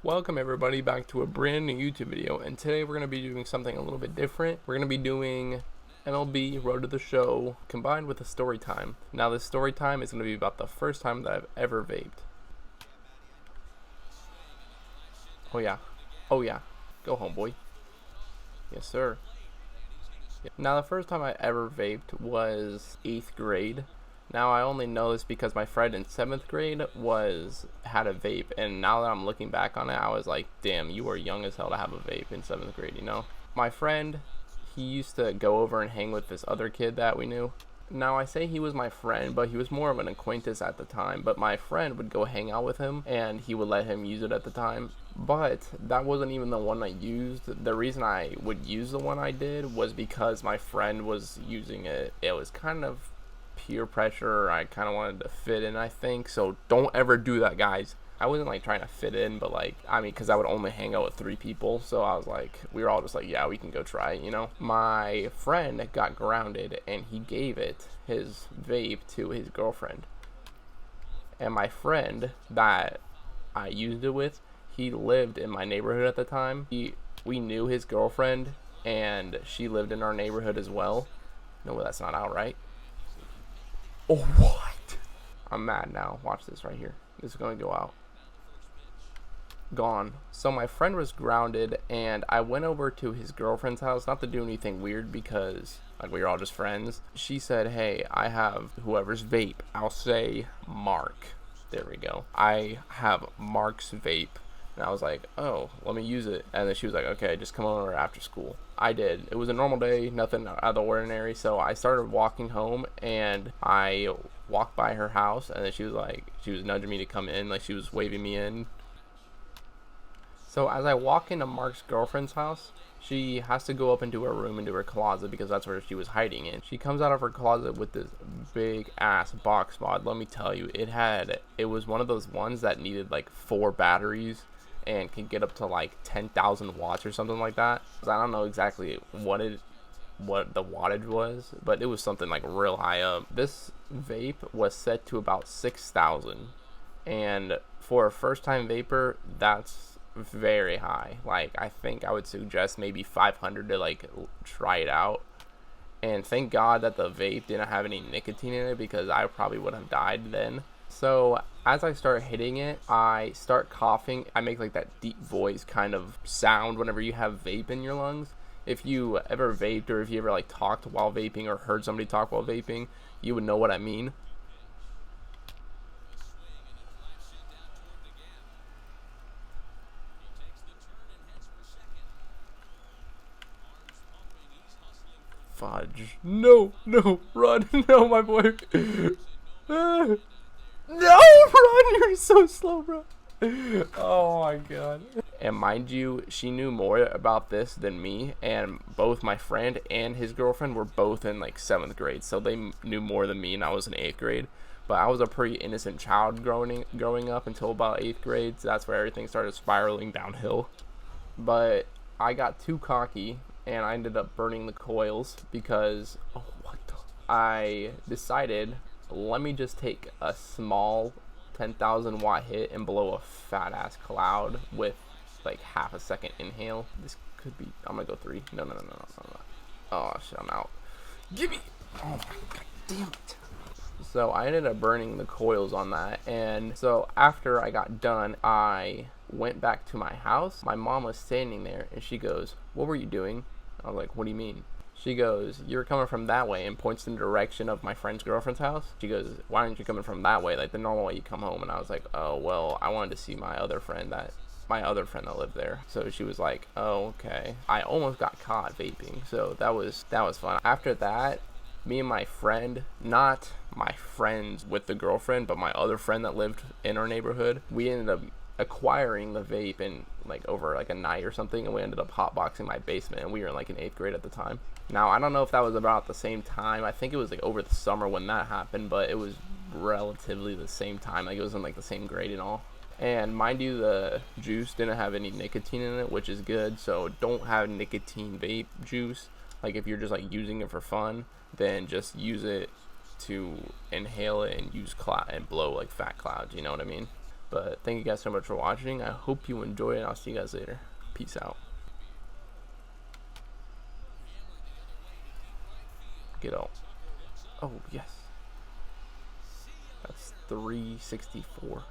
Welcome everybody back to a brand new YouTube video, and today we're going to be doing something a little bit different. We're going to be doing MLB Road to the Show combined with a story time. Now this story time is going to be about the first time that I've ever vaped. Oh yeah, go home boy. Yes sir. Now the first time I ever vaped was 8th grade. Now I only know this because my friend in 7th grade had a vape, and now that I'm looking back on it, I was like, damn, you were young as hell to have a vape in 7th grade, you know? My friend, he used to go over and hang with this other kid that we knew. Now I say he was my friend, but he was more of an acquaintance at the time, but my friend would go hang out with him and he would let him use it at the time. But that wasn't even the one I used. The reason I would use the one I did was because my friend was using it. It was kind of peer pressure. I kind of wanted to fit in, I think. So don't ever do that, guys. I wasn't like trying to fit in, but like, I mean, because I would only hang out with 3 people. So I was like, we were all just like, yeah, we can go try it, you know? My friend got grounded and he gave his vape to his girlfriend. And my friend that I used it with, he lived in my neighborhood at the time. We knew his girlfriend and she lived in our neighborhood as well. No, that's not out, right? Oh, what? I'm mad now. Watch this right here. This is going to go out. Gone. So my friend was grounded and I went over to his girlfriend's house, not to do anything weird because like we were all just friends. She said, hey, I have whoever's vape. I'll say Mark. There we go. I have Mark's vape. And I was like, oh, let me use it. And then she was like, okay, just come over after school. I did. It was a normal day, nothing out of the ordinary. So I started walking home and I walked by her house and then she was nudging me to come in, like she was waving me in. So as I walk into Mark's girlfriend's house, she has to go up into her room, into her closet, because that's where she was hiding in. She comes out of her closet with this big ass box mod. Let me tell you, it was one of those ones that needed like 4 batteries and can get up to like 10,000 watts or something like that. I don't know exactly what the wattage was, but it was something like real high up. This vape was set to about 6,000, and for a first time vapor, that's very high. Like, I think I would suggest maybe 500 to like try it out. And thank God that the vape didn't have any nicotine in it, because I probably would have died then. So as I start hitting it, I start coughing. I make like that deep voice kind of sound whenever you have vape in your lungs. If you ever vaped, or if you ever like talked while vaping or heard somebody talk while vaping, you would know what I mean. Fudge. No, run. No, my boy. No, run. You're so slow, bro. Oh my god. And mind you, she knew more about this than me, and both my friend and his girlfriend were both in like 7th grade, so they knew more than me, and I was in 8th grade. But I was a pretty innocent child growing up until about 8th grade, so that's where everything started spiraling downhill. But I got too cocky and I ended up burning the coils because I decided, let me just take a small 10,000 watt hit and blow a fat ass cloud with like half a second inhale. This could be, I'm gonna go 3. No. Oh shit, I'm out. Give me. Oh my god damn it. So I ended up burning the coils on that, and so after I got done, I went back to my house. My mom was standing there and she goes, what were you doing? I was like, what do you mean? She goes, you're coming from that way, and points in the direction of my friend's girlfriend's house. She goes, why aren't you coming from that way, like the normal way you come home? And I was like, oh well, I wanted to see my other friend that lived there. So she was like, oh okay. I almost got caught vaping, so that was fun. After that, me and my friend, not my friends with the girlfriend, but my other friend that lived in our neighborhood, we ended up acquiring the vape in like over like a night or something, and we ended up hotboxing my basement, and we were in like in 8th grade at the time. Now I don't know if that was about the same time. I think it was like over the summer when that happened, but it was relatively the same time. Like it was in like the same grade and all. And mind you, the juice didn't have any nicotine in it, which is good. So don't have nicotine vape juice. Like if you're just like using it for fun, then just use it to inhale it and use and blow like fat clouds, you know what I mean? But thank you guys so much for watching. I hope you enjoy it. I'll see you guys later. Peace out. Get out. Oh, yes. That's 364.